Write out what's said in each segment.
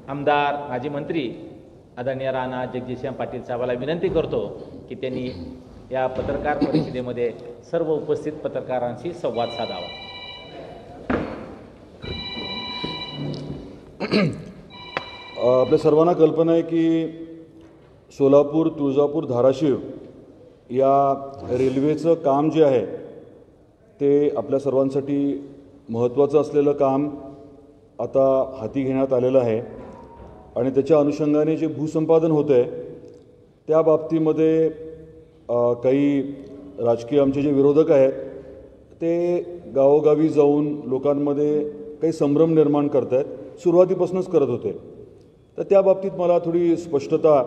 आमदार माजी मंत्री आदरणीय राणा जगजितसिंह पाटील साहेबाला विनंती करतो की त्यांनी या पत्रकार परिषदेमध्ये सर्व उपस्थित पत्रकारांशी संवाद साधावा. आपल्या सर्वांना कल्पना आहे की सोलापूर, तुळजापूर, धाराशिव या रेल्वेचं काम जे आहे ते आपल्या सर्वांसाठी महत्त्वाचं असलेलं काम आता हाती घेण्यात आलेलं आहे आणि त्याच्या अनुषंगाने जे भूसंपादन होतं आहे त्या बाबतीमध्ये काही राजकीय आमचे जे विरोधक आहेत ते गावोगावी जाऊन लोकांमध्ये काही संभ्रम निर्माण करत आहेत, सुरुवातीपासूनच करत होते. तर त्या बाबतीत मला थोडी स्पष्टता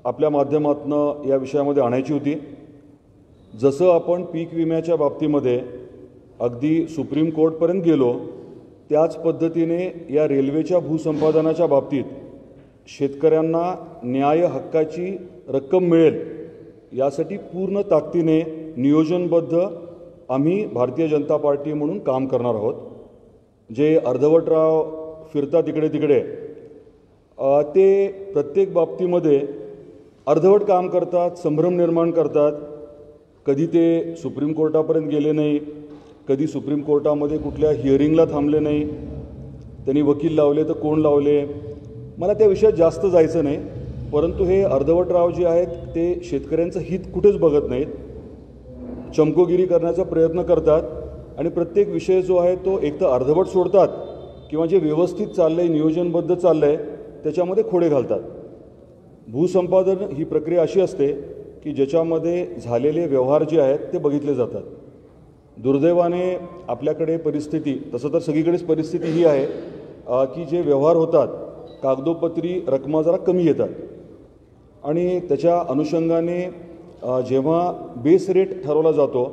आपल्या माध्यमातून या विषयामध्ये आणायची होती. जसं आपण पीक विम्याच्या बाबतीमध्ये अगदी सुप्रीम कोर्टपर्यंत गेलो त्याच पद्धतीने या रेल्वेच्या भूसंपादनाच्या बाबतीत शेतकऱ्यांना न्याय हक्काची रक्कम मिळेल यासाठी पूर्ण ताकदीने नियोजनबद्ध आम्ही भारतीय जनता पार्टी म्हणून काम करणार आहोत. जे अर्धवटराव फिरतात इकडे तिकडे ते प्रत्येक बाबतीमध्ये अर्धवट काम करतात, संभ्रम निर्माण करतात. कधी ते सुप्रीम कोर्टापर्यंत गेले नाही, कधी सुप्रीम कोर्टामध्ये कुठल्या हिअरिंगला थांबले नाही, त्यांनी वकील लावले तर कोण लावले, मला त्या विषयात जास्त जायचं नाही. परंतु हे अर्धवटराव जे आहेत ते शेतकऱ्यांचं हित कुठेच बघत नाहीत, चमकोगिरी करण्याचा प्रयत्न करतात आणि प्रत्येक विषय जो आहे तो एक तर अर्धवट सोडतात किंवा जे व्यवस्थित चाललं आहे, नियोजनबद्ध चाललं आहे त्याच्यामध्ये खोडे घालतात. भूसंपादन ही प्रक्रिया अशी असते की ज्याच्यामध्ये झालेले व्यवहार जे आहेत ते बघितले जातात. दुर्दैवाने आपल्याकडे परिस्थिती, तसं तर सगळीकडेच परिस्थिती ही आहे की जे व्यवहार होतात कागदोपत्री रकमा जरा कमी येतात आणि त्याच्या अनुषंगाने जेव्हा बेस रेट ठरवला जातो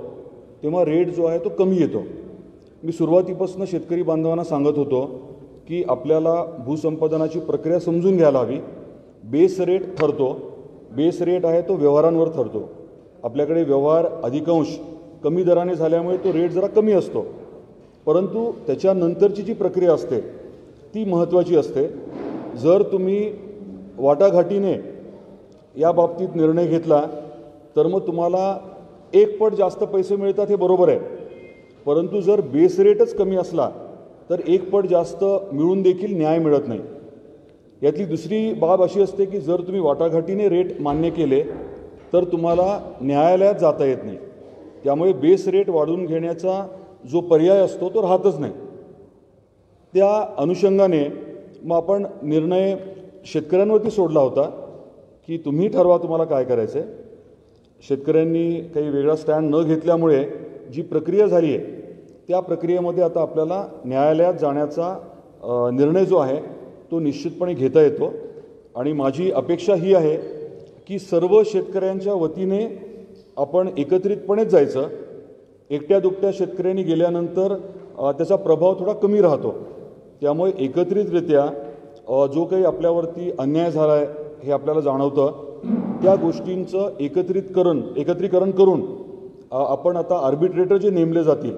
तेव्हा रेट जो आहे तो कमी येतो. मी सुरुवातीपासून शेतकरी बांधवांना सांगत होतो की आपल्याला भूसंपादनाची प्रक्रिया समजून घ्यायला हवी. बेस रेट ठरतो, बेस रेट आहे तो व्यवहारांवर ठरतो. आपल्याकडे व्यवहार अधिकांश कमी दराने झाल्यामुळे तो रेट जरा कमी असतो, परंतु त्याच्यानंतरची जी प्रक्रिया असते ती महत्त्वाची असते. जर तुम्ही वाटाघाटीने या बाबतीत निर्णय घेतला तर मग तुम्हाला एक पट जास्त पैसे मिळतात हे बरोबर आहे, परंतु जर बेस रेटच कमी असला तर एक पट जास्त मिळून देखील न्याय मिळत नाही. यातली दुसरी बाब अशी असते की जर तुम्ही वाटाघाटीने रेट मान्य केले तर तुम्हाला न्यायालयात जाता येत नाही. त्यामुळे बेस रेट वाढवून घेण्याचा जो पर्याय असतो तो राहतच नाही. त्या अनुषंगाने मग आपण निर्णय शेतकऱ्यांवरती सोडला होता की तुम्ही ठरवा तुम्हाला काय करायचं आहे. शेतकऱ्यांनी काही वेगळा स्टँड न घेतल्यामुळे जी प्रक्रिया झाली आहे त्या प्रक्रियेमध्ये आता आपल्याला न्यायालयात जाण्याचा निर्णय जो आहे तो निश्चितपणे घेता येतो. आणि माझी अपेक्षा ही आहे की सर्व शेतकऱ्यांच्या वतीने आपण एकत्रितपणेच जायचं. एकट्या दुकट्या शेतकऱ्यांनी गेल्यानंतर त्याचा प्रभाव थोडा कमी राहतो. त्यामुळे एकत्रितरित्या जो काही आपल्यावरती अन्याय झाला आहे हे आपल्याला जाणवतं, त्या गोष्टींचं एकत्रीकरण करून आपण आता आर्बिट्रेटर जे नेमले जातील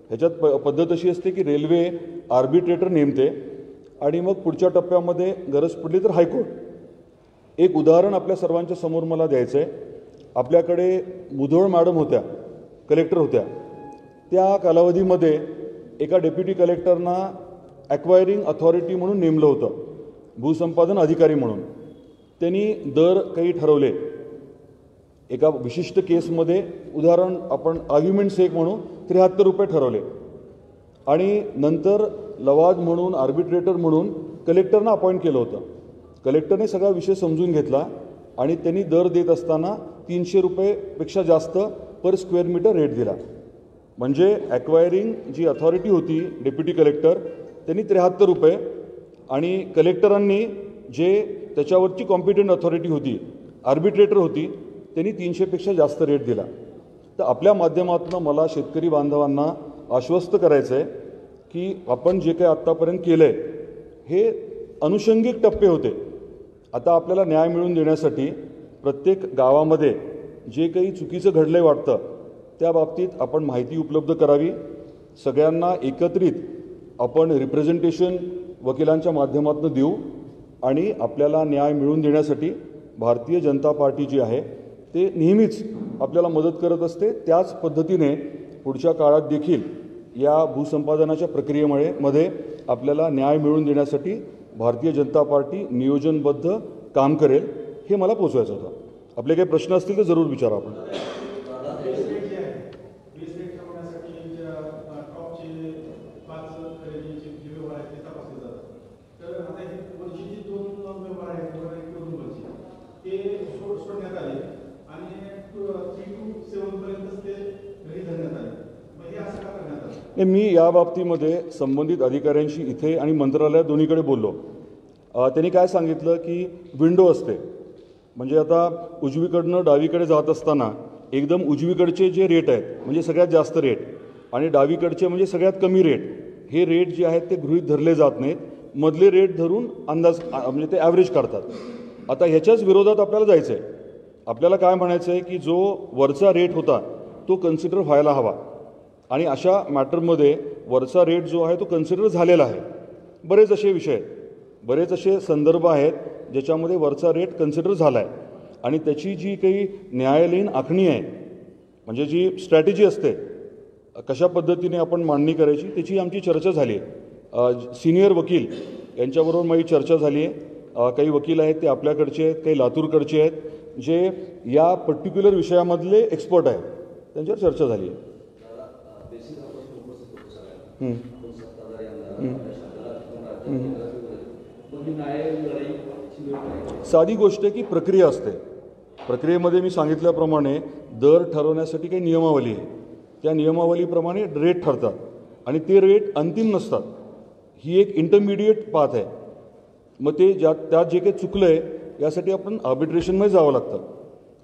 ह्याच्यात पद्धत अशी असते की रेल्वे आर्बिट्रेटर नेमते आणि मग पुढच्या टप्प्यामध्ये गरज पडली तर हायकोर्ट. एक उदाहरण आपल्या सर्वांच्या समोर मला द्यायचं आहे. आपल्याकडे मुधोळ मॅडम होत्या, कलेक्टर होत्या. त्या कालावधीमध्ये एका डेप्युटी कलेक्टरना ॲक्वायरिंग अथॉरिटी म्हणून नेमलं होतं, भूसंपादन अधिकारी म्हणून. त्यांनी दर काही ठरवले. एका विशिष्ट केसमध्ये उदाहरण आपण आर्ग्युमेंट सेक म्हणून 73 रुपये ठरवले आणि नंतर लवाद म्हणून आर्बिट्रेटर म्हणून कलेक्टरनं अपॉइंट केलं होतं. कलेक्टरने सगळा विषय समजून घेतला आणि त्यांनी दर देत असताना 300 रुपयेपेक्षा जास्त पर स्क्वेअर मीटर रेट दिला. म्हणजे ॲक्वायरिंग जी अथॉरिटी होती डेप्युटी कलेक्टर त्यांनी 73 रुपये आणि कलेक्टरांनी जे त्याच्यावरची कॉम्पिटंट अथॉरिटी होती, आर्बिट्रेटर होती, त्यांनी 300पेक्षा जास्त रेट दिला. तर आपल्या माध्यमातून मला शेतकरी बांधवांना आश्वस्त करायचं आहे की आपण जे काही आत्तापर्यंत केलं आहे हे अनुषंगिक टप्पे होते. आता आपल्याला न्याय मिळवून देण्यासाठी प्रत्येक गावामध्ये जे काही चुकीचं घडलं आहे वाटतं त्या बाबतीत आपण माहिती उपलब्ध करावी. सगळ्यांना एकत्रित आपण रिप्रेझेंटेशन वकिलांच्या माध्यमातून देऊ आणि आपल्याला न्याय मिळवून देण्यासाठी भारतीय जनता पार्टी जी आहे ते नेहमीच आपल्याला मदत करत असते. त्याच पद्धतीने पुढच्या काळात देखील या भूसंपादनाच्या प्रक्रियेमध्ये आपल्याला न्याय मिळवून देण्यासाठी भारतीय जनता पार्टी नियोजनबद्ध काम करेल, हे मला पोचवायचं होतं. आपले काही प्रश्न असतील तर जरूर विचारा आपण. मी या बाबतीमध्ये संबंधित अधिकाऱ्यांशी इथे आणि मंत्रालयात दोन्हीकडे बोललो. त्यांनी काय सांगितलं की विंडो असते, म्हणजे आता उजवीकडनं डावीकडे जात असताना एकदम उजवीकडचे जे रेट आहेत म्हणजे सगळ्यात जास्त रेट आणि डावीकडचे म्हणजे सगळ्यात कमी रेट, हे रेट जे आहेत ते गृहीत धरले जात नाहीत. मधले रेट धरून अंदाज म्हणजे ते ॲव्हरेज काढतात. आता ह्याच्याच विरोधात आपल्याला जायचं आहे. आपल्याला काय म्हणायचं आहे की जो वरचा रेट होता तो कन्सिडर व्हायला हवा आणि अशा मॅटरमध्ये वरचा रेट जो आहे तो कन्सिडर झालेला आहे. बरेच असे विषय आहेत, बरेच असे संदर्भ आहेत ज्याच्यामध्ये वरचा रेट कन्सिडर झाला आहे आणि त्याची जी काही न्यायालयीन आखणी आहे म्हणजे जी स्ट्रॅटेजी असते कशा पद्धतीने आपण मांडणी करायची त्याची आमची चर्चा झाली आहे. सिनियर वकील यांच्याबरोबर माझी चर्चा झाली आहे. काही वकील आहेत ते आपल्याकडचे आहेत, काही लातूरकडचे आहेत जे या पर्टिक्युलर विषयामधले एक्सपर्ट आहेत, त्यांच्यावर चर्चा झाली आहे. साधी गोष्ट आहे की प्रक्रिया असते. प्रक्रियेमध्ये मी सांगितल्याप्रमाणे दर ठरवण्यासाठी काही नियमावली आहे. त्या नियमावलीप्रमाणे रेट ठरतात आणि ते रेट अंतिम नसतात. ही एक इंटरमिडिएट पाथ आहे. मग ते त्यात जे काही चुकलं आहे यासाठी आपण आर्बिट्रेशनमध्ये जावं लागतं.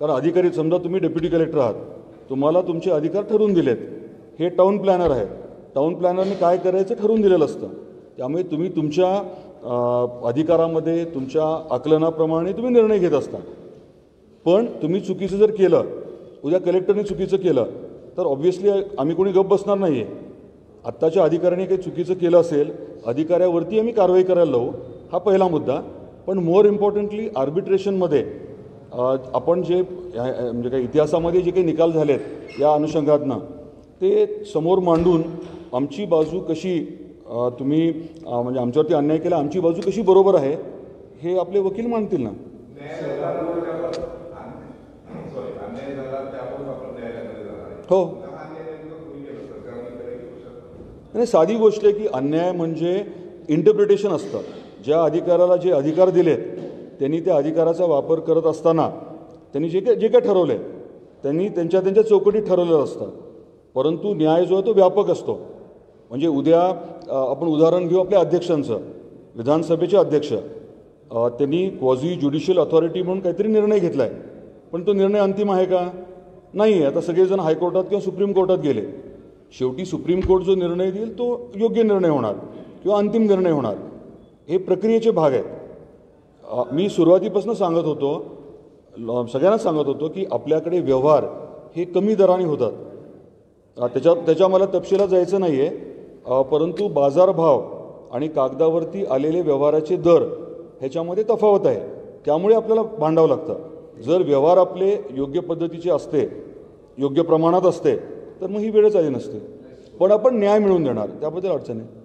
कारण अधिकारी, समजा तुम्ही डेप्युटी कलेक्टर आहात, तुम्हाला तुमचे अधिकार ठरवून दिलेत. हे टाऊन प्लॅनर आहे, टाऊन प्लॅनरने काय करायचं ठरवून दिलेलं असतं. त्यामुळे तुम्ही तुमच्या अधिकारामध्ये तुमच्या आकलनाप्रमाणे तुम्ही निर्णय घेत असता. पण तुम्ही चुकीचं जर केलं, उद्या कलेक्टरने चुकीचं केलं तर ऑब्व्हियसली आम्ही कोणी गप्प बसणार नाही आहे. आत्ताच्या अधिकाऱ्याने काही चुकीचं केलं असेल, अधिकाऱ्यावरती आम्ही कारवाई करायला लावू, हा पहिला मुद्दा. पण मोर इम्पॉर्टंटली आर्बिट्रेशनमध्ये आपण जे म्हणजे काही इतिहासामध्ये जे काही निकाल झालेत या अनुषंगातनं ते समोर मांडून आमची बाजू कशी तुम्ही म्हणजे आमच्यावरती अन्याय केला, आमची बाजू कशी बरोबर आहे हे आपले वकील मानतील ना. हो, नाही, साधी गोष्ट आहे की अन्याय म्हणजे इंटरप्रिटेशन असतं. ज्या अधिकाराला जे अधिकार दिलेत त्यांनी त्या अधिकाराचा वापर करत असताना त्यांनी जे काय ठरवलं आहे त्यांनी त्यांच्या चौकटीत ठरवलेलं असतं. परंतु न्याय जो आहे तो व्यापक असतो. म्हणजे उद्या आपण उदाहरण घेऊ आपल्या अध्यक्षांचं, विधानसभेचे अध्यक्ष, त्यांनी क्वाझी ज्युडिशियल अथॉरिटी म्हणून काहीतरी निर्णय घेतला आहे, पण तो निर्णय अंतिम आहे का? नाही आहे. आता सगळेजण हायकोर्टात किंवा सुप्रीम कोर्टात गेले. शेवटी सुप्रीम कोर्ट जो निर्णय देईल तो योग्य निर्णय होणार किंवा अंतिम निर्णय होणार. हे प्रक्रियेचे भाग आहेत. मी सुरुवातीपासून सांगत होतो, सगळ्यांना सांगत होतो की आपल्याकडे व्यवहार हे कमी दराने होतात. त्याच्या मला तपशिलात जायचं नाही आहे, परंतु बाजारभाव आणि कागदावरती आलेले व्यवहाराचे दर ह्याच्यामध्ये तफावत आहे. त्यामुळे आपल्याला भांडावं लागतं. जर व्यवहार आपले योग्य पद्धतीचे असते, योग्य प्रमाणात असते तर मग ही वेळच आली नसते. पण आपण न्याय मिळवून देणार, त्याबद्दल अडचण आहे.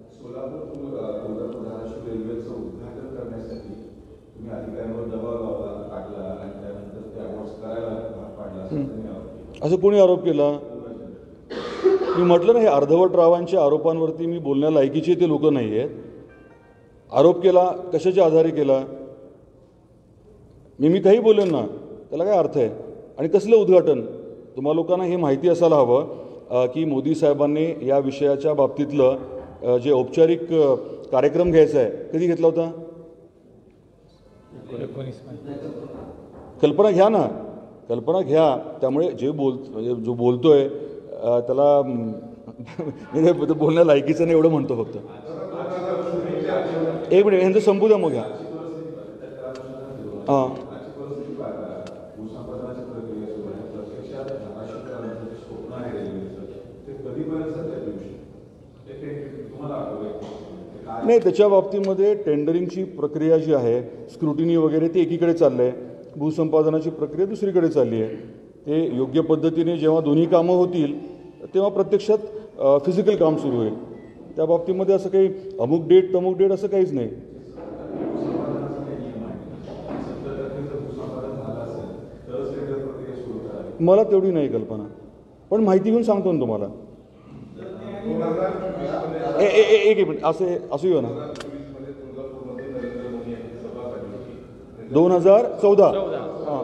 असं कोणी आरोप केला? मी म्हटलं ना, हे अर्धवट रावांच्या आरोपांवरती मी बोलण्या लायकीचे ते लोक नाही आहेत. आरोप केला कशाच्या आधारे केला? मी काही बोलेन ना, त्याला काय अर्थ आहे? आणि कसलं उद्घाटन? तुम्हा लोकांना हे माहिती असायला हवं की मोदी साहेबांनी या विषयाच्या बाबतीतलं जे औपचारिक कार्यक्रम घ्यायचा आहे कधी घेतला होता? कल्पना घ्या ना, कल्पना घ्या. त्यामुळे जो बोलतोय त्याला बोलण्या लायकीचं नाही एवढं म्हणतो फक्त. एक मिनिट, ह्यांचं संपू द्या मग घ्या. हां, नाही, त्याच्या बाबतीमध्ये टेंडरिंगची प्रक्रिया जी आहे, स्क्रुटिनी वगैरे ती एकीकडे चाललं आहे, भूसंपादनाची प्रक्रिया दुसरीकडे चालली आहे. ते योग्य पद्धतीने जेव्हा दोन्ही कामं होतील तेव्हा प्रत्यक्षात फिजिकल काम सुरू होईल. त्या बाबतीमध्ये असं काही अमुक डेट असं काहीच नाही. मला तेवढी नाही कल्पना, पण माहिती घेऊन सांगतो ना तुम्हाला. एक मिनिट, असं येऊ ना. 2014 हां.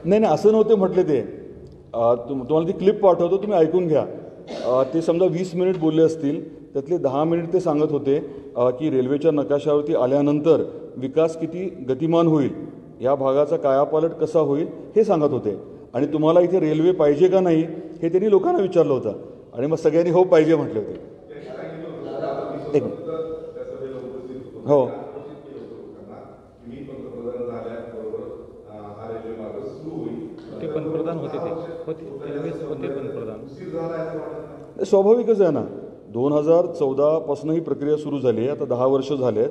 नाही, असं नव्हते म्हटले ते. तुम्हाला ती क्लिप पाठवतो, तुम्ही ऐकून घ्या. ते समजा 20 मिनिट बोलले असतील, त्यातले 10 मिनिट ते सांगत होते की रेल्वेच्या नकाशावरती आल्यानंतर विकास किती गतिमान होईल, या भागाचा कायापालट कसा होईल हे सांगत होते. आणि तुम्हाला इथे रेल्वे पाहिजे का नाही हे त्यांनी लोकांना विचारलं होतं आणि मग सगळ्यांनी हो पाहिजे म्हटले होते. हो, ते पंतप्रधान होते पंतप्रधान. स्वाभाविकच आहे ना. 2014 पासून ही प्रक्रिया सुरू झाली आहे. आता 10 वर्ष झाले आहेत.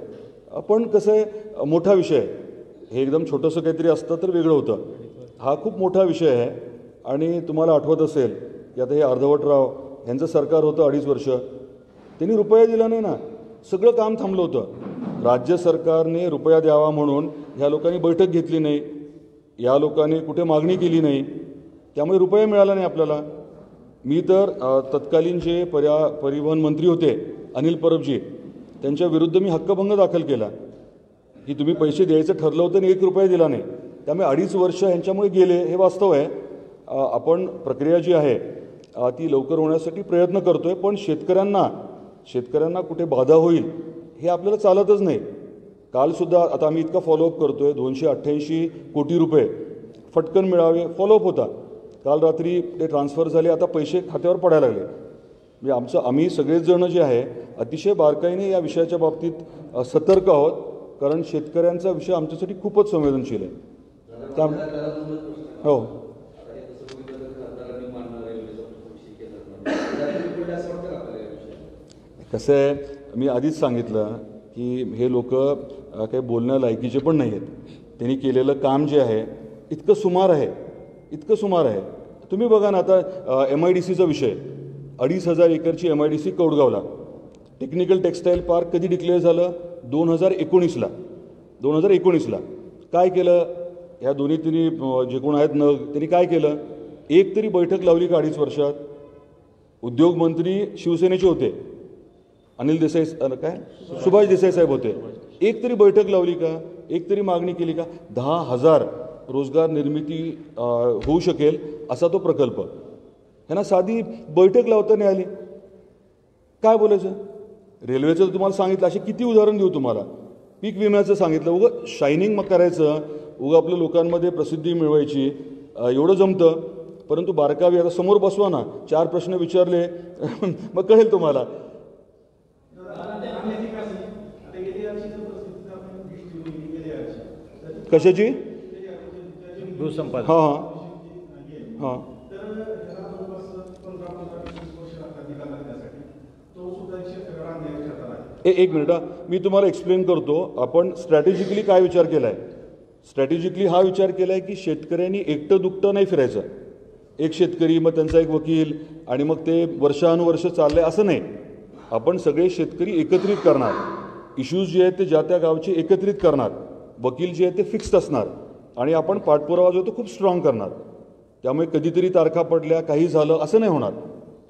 पण कसं आहे, मोठा विषय आहे हे. एकदम छोटंसं काहीतरी असतं तर वेगळं होतं. हा खूप मोठा विषय आहे. आणि तुम्हाला आठवत असेल की आता हे अर्धवटराव यांचं सरकार होतं 2.5 वर्ष, त्यांनी रुपया दिला नाही ना. सगळं काम थांबलं होतं. राज्य सरकारने रुपया द्यावा म्हणून ह्या लोकांनी बैठक घेतली नाही, या लोकांनी कुठे मागणी केली नाही, त्यामुळे रुपया मिळाला नाही आपल्याला. मी तर तत्कालीन जे परिवहन मंत्री होते अनिल परबजी, त्यांच्या विरुद्ध मी हक्कभंग दाखल केला की तुम्ही पैसे द्यायचं ठरलं होतं आणि 1 रुपया दिला नाही. त्यामुळे 2.5 वर्ष यांच्यामुळे गेले, हे वास्तव आहे. आपण प्रक्रिया जी आहे ती लवकर होण्यासाठी प्रयत्न करतोय, पण शेतकऱ्यांना कुठे बाधा होईल हे आपल्याला चालतच नाही. कालसुद्धा आता आम्ही इतका फॉलोअप करतोय, 288 कोटी रुपये फटकन मिळावे फॉलोअप होता. काल रात्री ते ट्रान्सफर झाले, आता पैसे खात्यावर पडायला लागले. म्हणजे आम्ही सगळेच जण जे आहे अतिशय बारकाईने या विषयाच्या बाबतीत सतर्क आहोत, कारण शेतकऱ्यांचा विषय आमच्यासाठी खूपच संवेदनशील आहे. हो, कसं आहे, मी आधीच सांगितलं की हे लोक काही बोलण्या लायकीचे पण नाही आहेत. त्यांनी केलेलं काम जे आहे इतकं सुमार आहे. तुम्ही बघा ना, आता MIDCचा विषय, 2,500 एकरची MIDC कौडगावला. टेक्निकल टेक्स्टाईल पार्क कधी डिक्लेअर झालं? 2019ला. काय केलं ह्या दोन्ही जे कोण आहेत नग, त्यांनी काय केलं? एक तरी बैठक लावली का 2.5 वर्षात? उद्योग मंत्री शिवसेनेचे होते, अनिल देसाई, सुभाष देसाई साहेब होते. एक तरी बैठक लावली का? एक तरी मागणी केली का? 10,000 रोजगार निर्मिती होऊ शकेल असा तो प्रकल्प. ह्यांना साधी बैठक लावता नाही आली. काय बोलायचं? रेल्वेचं तुम्हाला सांगितलं, असे किती उदाहरण देऊ तुम्हाला. पीक विम्याचं सांगितलं, उगं शायनिंग मग करायचं, उगं आपल्या लोकांमध्ये प्रसिद्धी मिळवायची, एवढं जमतं. परंतु बारकावी आता समोर बसवा ना, 4 प्रश्न विचारले मग कळेल तुम्हाला. कशाची? भूसंपादन. हां. एक मिनिट, मी तुम्हाला एक्सप्लेन करतो. आपण स्ट्रॅटेजिकली काय विचार केला आहे. स्ट्रॅटेजिकली हा विचार केला आहे की शेतकऱ्यांनी एकटं दुकटं नाही फिरायचं. एक शेतकरी, मग त्यांचा एक वकील, आणि मग ते वर्षानुवर्ष चाललंय असं नाही. आपण सगळे शेतकरी एकत्रित करणार. इश्यूज जे आहेत ते ज्या त्या गावचे एकत्रित करणार. वकील जे आहेत ते फिक्स्ड असणार. आणि आपण पाठपुरावा जो तो खूप स्ट्रॉंग करणार. त्यामुळे कधीतरी तारखा पडल्या, काही झालं असं नाही होणार.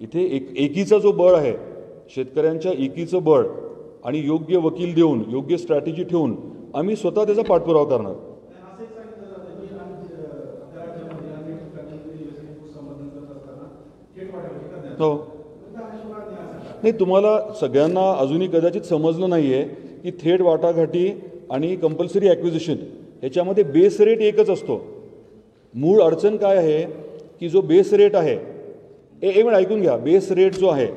इथे एकीचा जो बळ आहे, शेतकऱ्यांच्या एकीचं बळ, आणि योग्य वकील देऊन, योग्य स्ट्रॅटेजी ठेवून आम्ही स्वतः त्याचा पाठपुरावा करणार. हो, नाही, तुम्हाला सगळ्यांना अजूनही कदाचित समजलं नाही आहे की थेट वाटाघाटी आणि कंपल्सरी ॲक्विजिशन ह्याच्यामध्ये बेस रेट एकच असतो. मूळ अडचण काय आहे की जो बेस रेट आहे, एक मिनिट ऐकून घ्या, बेस रेट जो आहे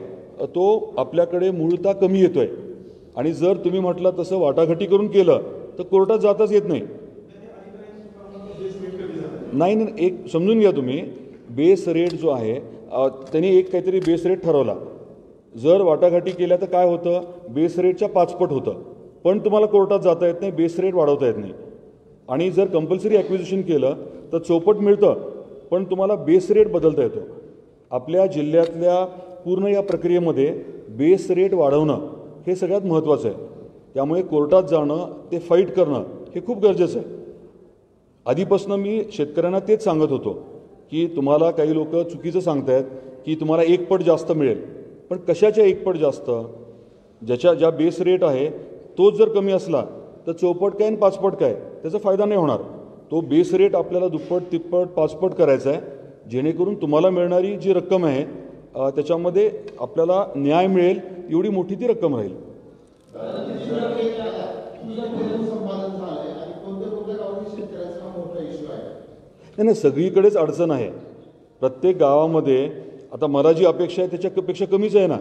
तो आपल्याकडे मूळतः कमी येतोय. आणि जर तुम्ही म्हटलं तसं वाटाघाटी करून केलं तर कोर्टात जाताच येत नाही. नाही, एक समजून घ्या तुम्ही, बेस रेट जो आहे त्यांनी एक काहीतरी बेस रेट ठरवला. जर वाटाघाटी केल्या तर काय होतं, बेस रेटच्या 5 पट होतं, पण तुम्हाला कोर्टात जाता येत नाही, बेस रेट वाढवता येत नाही. आणि जर कंपल्सरी ॲक्विजिशन केलं तर चौपट मिळतं, पण तुम्हाला बेस रेट बदलता येतो. आपल्या जिल्ह्यातल्या पूर्ण या प्रक्रियेमध्ये बेस रेट वाढवणं हे सगळ्यात महत्त्वाचं आहे. त्यामुळे कोर्टात जाणं, ते फाईट करणं हे खूप गरजेचं आहे. आधीपासून मी शेतकऱ्यांना तेच सांगत होतो की तुम्हाला काही लोक चुकीचं सांगतायत की तुम्हाला 1 पट जास्त मिळेल, पण कशाच्या 1 पट जास्त? ज्या बेस रेट आहे तोच जर कमी असला तर चौपट काय आणि 5 पट काय, त्याचा फायदा नाही होणार. तो बेस रेट आपल्याला 2पट 3पट 5 पट करायचा आहे, जेणेकरून तुम्हाला मिळणारी जी रक्कम आहे त्याच्यामध्ये आपल्याला न्याय मिळेल, एवढी मोठी ती रक्कम राहील. नाही, सगळीकडेच अडचण आहे. प्रत्येक गावामध्ये आता मला जी अपेक्षा आहे त्याच्यापेक्षा कमीच आहे ना.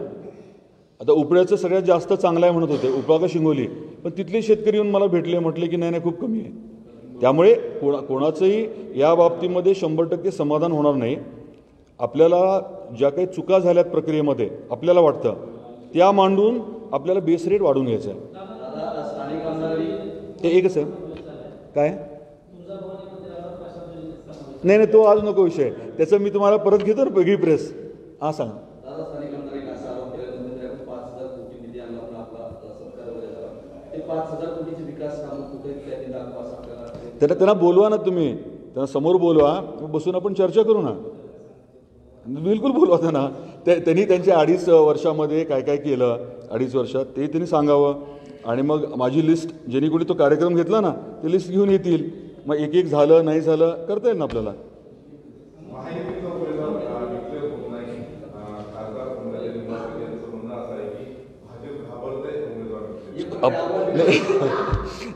आता उपळ्याचं सगळ्यात जास्त चांगलं आहे म्हणत होते, उपळा का शिंगोली, पण तिथले शेतकरी येऊन मला भेटले, म्हटले की नाही खूप कमी आहे. त्यामुळे कोणाचंही या बाबतीमध्ये 100% समाधान होणार नाही. आपल्याला ज्या काही चुका झाल्यात प्रक्रियेमध्ये आपल्याला वाटतं त्या मांडून आपल्याला बेस रेट वाढवून घ्यायचा आहे. ते एकच आहे काय? नाही, तो आज नको विषय, त्याचं मी तुम्हाला परत घेतो ना वेगळी प्रेस. हां सांगा. त्यांना बोलवा ना तुम्ही, त्यांना समोर बोलवा, बसून आपण चर्चा करू ना. बिलकुल बोलवा त्यांना. त्यांनी त्यांच्या 2.5 वर्षामध्ये काय काय केलं, 2.5 वर्षात ते त्यांनी सांगावं. आणि मग माझी लिस्ट, ज्यांनी कोणी तो कार्यक्रम घेतला ना ते लिस्ट घेऊन येतील, मग एक झालं नाही झालं करता येईल ना आपल्याला.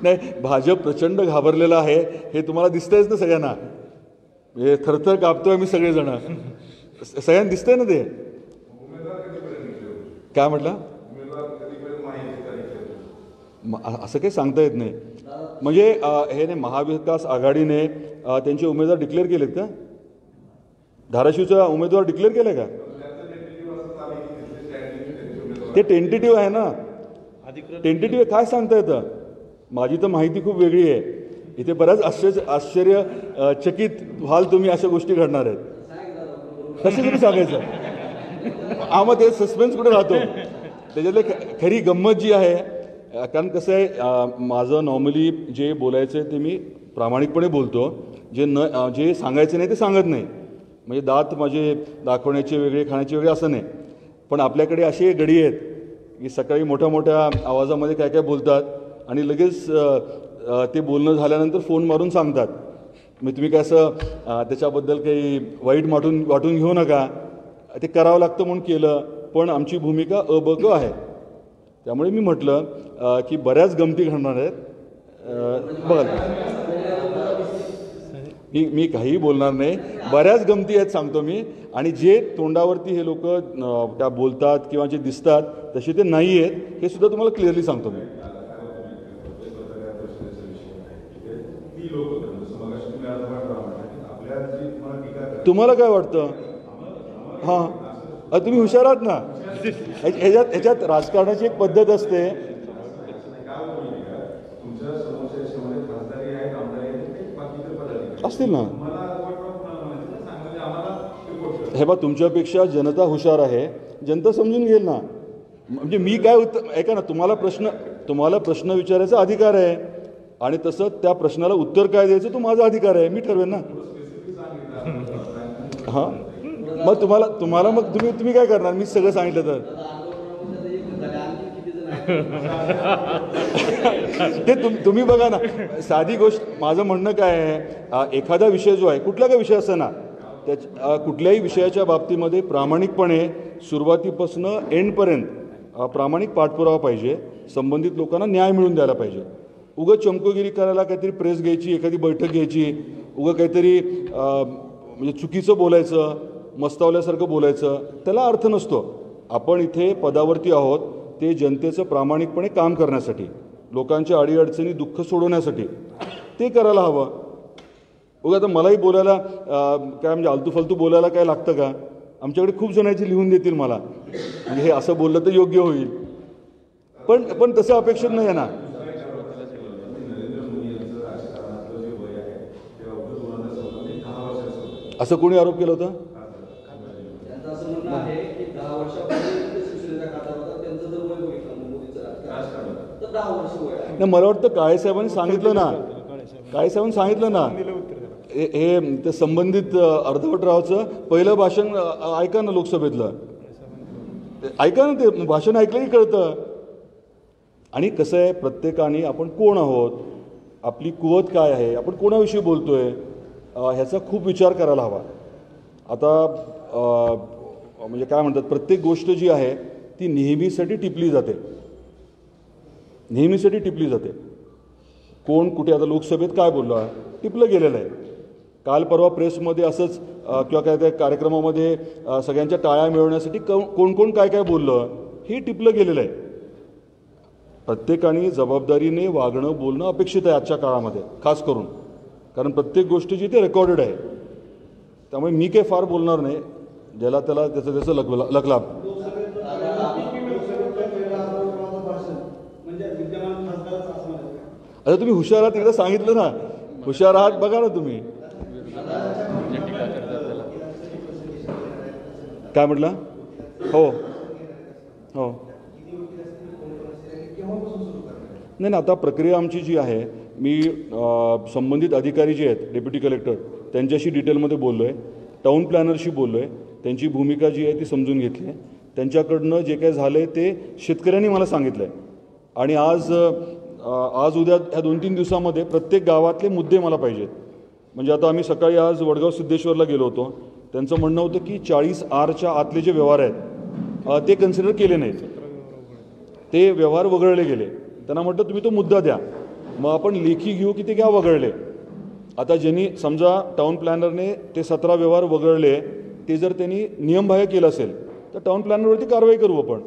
नाही, भाजप प्रचंड घाबरलेला आहे हे तुम्हाला दिसतंयच ना सगळ्यांना. हे थरथर कापतोय आम्ही सगळेजण, सगळ्यांना दिसतंय ना ते. काय म्हटलं? असं काही सांगता येत नाही. म्हणजे हे नाही, महाविकास आघाडीने त्यांचे उमेदवार डिक्लेअर केलेत का? धाराशिवचा उमेदवार डिक्लेअर केले का? ते टेंटेटिव्ह आहे ना, टेंटेटिव्ह आहे, काय सांगता येतं. माझी तर माहिती खूप वेगळी आहे. इथे बऱ्याच आश्चर्यचकित व्हाल तुम्ही, अशा गोष्टी घडणार आहेत. कसे तुम्ही सांगायचं? मग ते सस्पेन्स कुठे राहतो. त्याच्यातले खरी गंमत जी आहे, कारण कसं आहे, माझं नॉर्मली जे बोलायचं आहे ते मी प्रामाणिकपणे बोलतो, जे सांगायचं नाही ते सांगत नाही. म्हणजे दात माझे दाखवण्याचे वेगळे, खाण्याचे वेगळे असं नाही. पण आपल्याकडे असे गडी आहेत की सकाळी मोठ्या मोठ्या आवाजामध्ये काय काय बोलतात आणि लगेच ते बोलणं झाल्यानंतर फोन मारून सांगतात. मग तुम्ही काय असं त्याच्याबद्दल काही वाईट वाटून घेऊ नका, ते करावं लागतं म्हणून केलं, पण आमची भूमिका अ-ब-क आहे. त्यामुळे मी म्हटलं की बऱ्याच गमती घडणार आहेत. बघा, मी काहीही बोलणार नाही, बऱ्याच गमती आहेत सांगतो मी. आणि जे तोंडावरती हे लोक त्या बोलतात किंवा जे दिसतात तसे ते नाही आहेत, हे सुद्धा तुम्हाला क्लिअरली सांगतो मी. तुम्हाला काय वाटतं? हां, तुम्ही हुशार आहात ना. ह्याच्यात राजकारणाची एक पद्धत असते. असतील ना. हे बा, तुमच्यापेक्षा जनता हुशार आहे, जनता समजून घेईल ना. म्हणजे मी काय ऐका ना, तुम्हाला प्रश्न विचारायचा अधिकार आहे आणि तसं त्या प्रश्नाला उत्तर काय द्यायचं तो माझा अधिकार आहे, मी ठरवेन ना. हां, मग तुम्हाला मग तुम्ही काय करणार? मी सगळं सांगितलं तर ते तुम्ही बघा ना. साधी गोष्ट, माझं म्हणणं काय आहे, एखादा विषय जो आहे, कुठला काय विषय असं ना, कुठल्याही विषयाच्या बाबतीमध्ये प्रामाणिकपणे सुरुवातीपासून एंडपर्यंत प्रामाणिक पाठपुरावा पाहिजे. संबंधित लोकांना न्याय मिळवून द्यायला पाहिजे. उगं चमकोगिरी करायला काहीतरी प्रेस घ्यायची, एखादी बैठक घ्यायची, उगं काहीतरी म्हणजे चुकीचं बोलायचं, मस्तावल्यासारखं बोलायचं, त्याला अर्थ नसतो. आपण इथे पदावरती आहोत ते जनतेचं प्रामाणिकपणे काम करण्यासाठी. लोकांच्या अडीअडचणी दुःख सोडवण्यासाठी ते करायला हवं. बघा आता मलाही बोलायला काय म्हणजे आलतू बोलायला काय लागतं का? आमच्याकडे खूप जणांची लिहून देतील मला, म्हणजे हे असं बोललं तर योग्य होईल, पण तसं अपेक्षित नाही आहे ना. असं कोणी आरोप केला होता? नाही, मला वाटतं काळेसाहेबांनी सांगितलं ना, हे ते संबंधित अर्धवटरावचं पहिलं भाषण ऐका ना, लोकसभेतलं ऐका ना, ते भाषण ऐकलं की कळतं. आणि कसं आहे, प्रत्येकाने आपण कोण आहोत, आपली कुवत काय आहे, आपण कोणाविषयी बोलतोय ह्याचा खूप विचार करायला हवा. आता म्हणजे काय म्हणतात, प्रत्येक गोष्ट जी आहे ती नेहमीसाठी टिपली जाते. कोण कुठे, आता लोकसभेत काय बोललं टिपलं गेलेलं आहे. काल परवा प्रेसमध्ये असंच किंवा काय त्या कार्यक्रमामध्ये सगळ्यांच्या टाळ्या मिळवण्यासाठी कोण काय बोललं हे टिपलं गेलेलं आहे. प्रत्येकाने जबाबदारीने वागणं बोलणं अपेक्षित आहे आजच्या काळामध्ये, खास करून कारण प्रत्येक गोष्ट जी ते रेकॉर्डेड आहे. त्यामुळे मी काही फार बोलणार नाही, ज्याला त्याला त्याचं लकलाभ. आता तुम्ही हुशार आहात, एकदा सांगितलं ना, हुशार आहात बघा ना तुम्ही. काय म्हटलं? हो नाही, आता प्रक्रिया आमची जी आहे, मी संबंधित अधिकारी जे आहेत डेप्युटी कलेक्टर त्यांच्याशी डिटेलमध्ये बोललो आहे, टाऊन प्लॅनरशी बोललो आहे, त्यांची भूमिका जी आहे ती समजून घेतली आहे. त्यांच्याकडनं जे काही झालं आहे ते शेतकऱ्यांनी मला सांगितलं आहे. आणि आज उद्या ह्या 2-3 दिवसामध्ये प्रत्येक गावातले मुद्दे मला पाहिजेत. म्हणजे आता आम्ही सकाळी आज वडगाव सिद्धेश्वरला गेलो होतो, त्यांचं म्हणणं होतं की 40R आतले जे व्यवहार आहेत ते कन्सिडर केले नाहीत, ते व्यवहार वगळले गेले. त्यांना म्हटलं तुम्ही तो मुद्दा द्या, मग आपण लेखी घेऊ की ते घ्या वगळले. आता ज्यांनी समजा टाऊन प्लॅनरने ते 17 व्यवहार वगळले, ते जर त्यांनी नियमबाह्य केलं असेल तर टाऊन प्लॅनरवरती कारवाई करू आपण.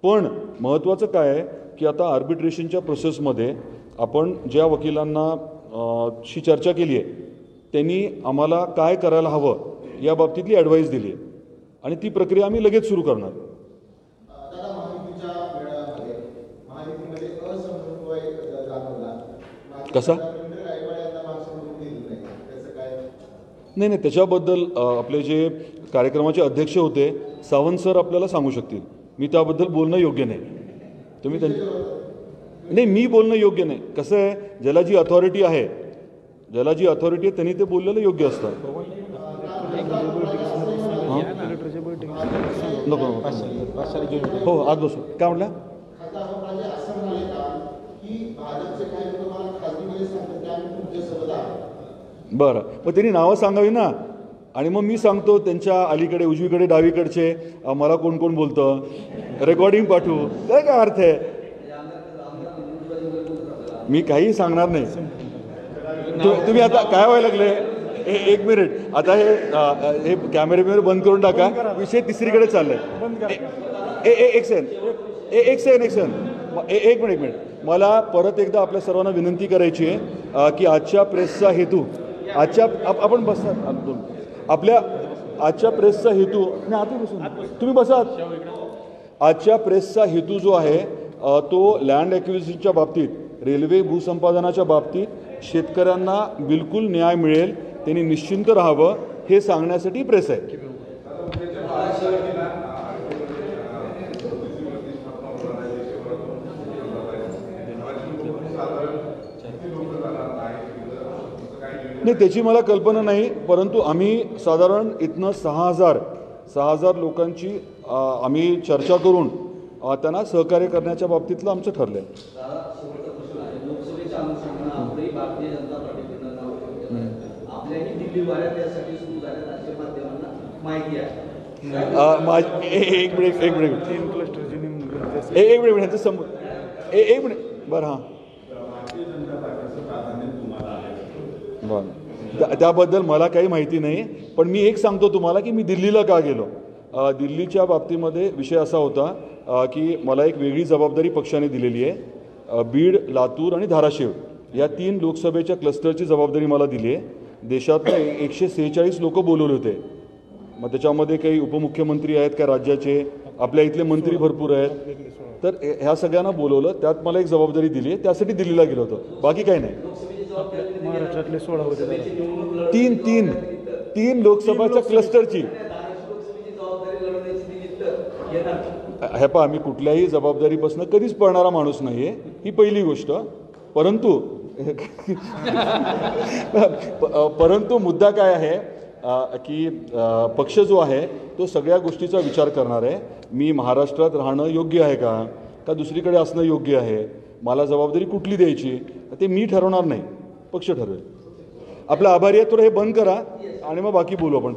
पण महत्त्वाचं काय आहे की आता आर्बिट्रेशनच्या प्रोसेसमध्ये आपण ज्या वकिलांना शी चर्चा केली आहे त्यांनी आम्हाला काय करायला हवं या बाबतीतली ॲडवाईस दिली आहे आणि ती प्रक्रिया आम्ही लगेच सुरू करणार. कसा? नाही, त्याच्याबद्दल आपले जे कार्यक्रमाचे अध्यक्ष होते सावंत सर आपल्याला सांगू शकतील. मी त्याबद्दल बोलणं योग्य नाही. तुम्ही नाही, मी बोलणं योग्य नाही. कसं आहे, ज्याला जी अथॉरिटी आहे त्यांनी ते बोललेलं योग्य असतं. नको हो, आज बसू. काय म्हटलं? बरं, मग त्यांनी नावं सांगावी ना, आणि मग मी सांगतो त्यांच्या अलीकडे उजवीकडे डावीकडचे मला कोण कोण बोलतं, रेकॉर्डिंग पाठवू, काय अर्थ आहे? मी काही सांगणार नाही. तुम्ही आता काय व्हायला लागले, एक मिनिट, आता हे कॅमेरे बंद करून टाका, विषय तिसरीकडे चाललाय. एक सेकंड, एक मिनिट. मला परत एकदा आपल्या सर्वांना विनंती करायची आहे की आजच्या प्रेसचा हेतू, आपण बसतात आपल्या आजच्या प्रेसचा हेतू, तुम्ही बसा. आजच्या प्रेसचा हेतू जो आहे तो लँड ॲक्विजिशनच्या बाबतीत, रेल्वे भूसंपादनाच्या बाबतीत शेतकऱ्यांना बिलकुल न्याय मिळेल, त्यांनी निश्चिंत राहावं हे सांगण्यासाठी प्रेस आहे. नाही, त्याची मला कल्पना नाही, परंतु आम्ही साधारण इथनं 6,000 लोकांची आम्ही चर्चा करून त्यांना सहकार्य करण्याच्या बाबतीतलं आमचं ठरलं आहे. एक मिनिट बरं, हां बरं, त्याबद्दल मला काही माहिती नाही, पण मी एक सांगतो तुम्हाला की मी दिल्लीला का गेलो. दिल्लीच्या बाबतीमध्ये विषय असा होता की मला एक वेगळी जबाबदारी पक्षाने दिलेली आहे. बीड, लातूर आणि धाराशिव या 3 लोकसभेच्या क्लस्टरची जबाबदारी मला दिली आहे. देशातनं 146 लोक बोलवले होते. मग त्याच्यामध्ये काही उपमुख्यमंत्री आहेत, काही राज्याचे, आपल्या इथले मंत्री भरपूर आहेत. तर ह्या सगळ्यांना बोलवलं, त्यात मला एक जबाबदारी दिली आहे, त्यासाठी दिल्लीला गेलो होतो, बाकी काही नाही. महाराष्ट्रातले 16 होते. तीन लोकसभाच्या क्लस्टरची. हे पहा, मी कुठल्याही जबाबदारीपासून कधीच पळणारा माणूस नाही आहे, ही पहिली गोष्ट. परंतु मुद्दा काय आहे की पक्ष जो आहे तो सगळ्या गोष्टीचा विचार करणार आहे. मी महाराष्ट्रात राहणं योग्य आहे का दुसरीकडे असणं योग्य आहे, मला जबाबदारी कुठली द्यायची ते मी ठरवणार नाही, पक्ष ठरवेल. आपला आभारी आहे. थोडं हे बंद करा आणि मग बाकी बोलू आपण.